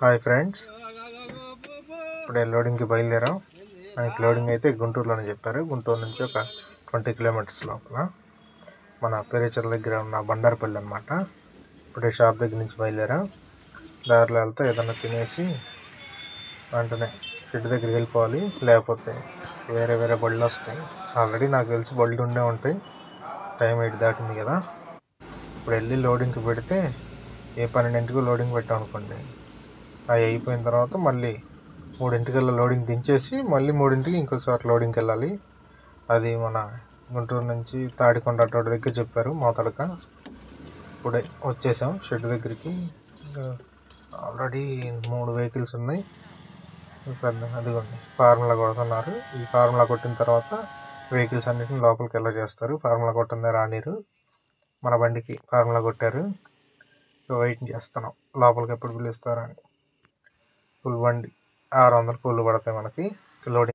Hi friends, ఇప్పుడే లోడింగ్కి బయలుదేరాం. మనకి లోడింగ్ అయితే గుంటూరులోనే చెప్పారు. గుంటూరు నుంచి ఒక 20 కిలోమీటర్స్ లోపల మన పేరేచర్ల దగ్గర ఉన్న బండారపల్లి అనమాట. ఇప్పుడే షాప్ దగ్గర నుంచి బయలుదేరాం. దారిలో వెళ్తే ఏదన్నా తినేసి వెంటనే షెడ్ దగ్గరికి వెళ్ళిపోవాలి, లేకపోతే వేరే బళ్ళు వస్తాయి. ఆల్రెడీ నాకు తెలిసి బళ్ళు ఉండే ఉంటాయి. టైం 8 దాటింది కదా. ఇప్పుడు వెళ్ళి లోడింగ్కి పెడితే 12ంటికి లోడింగ్ పెట్టాం అనుకోండి, అవి అయిపోయిన తర్వాత మళ్ళీ 3ంటికల్లా లోడింగ్ దించేసి మళ్ళీ 3ంటికి ఇంకోసారి లోడింగ్కి వెళ్ళాలి. అది మన గుంటూరు నుంచి తాడికొండ రోడ్డు దగ్గర చెప్పారు, మోతడక. ఇప్పుడే వచ్చేసాం షెడ్ దగ్గరికి. ఆల్రెడీ 3 వెహికల్స్ ఉన్నాయి. పెద్ద అదిగోండి ఫార్ములా కొడుతున్నారు. ఈ ఫార్ములా కొట్టిన తర్వాత వెహికల్స్ అన్నిటిని లోపలికి వెళ్ళ చేస్తారు. ఫార్ములా కొట్టిందే రానిరు. మన బండికి ఫార్ములా కొట్టారు. వెయిట్ చేస్తున్నాం లోపలికి ఎప్పుడు పిలుస్తారా అని. ఫుల్ బండి 600 కూళ్ళు పడతాయి మనకి లోడింగ్.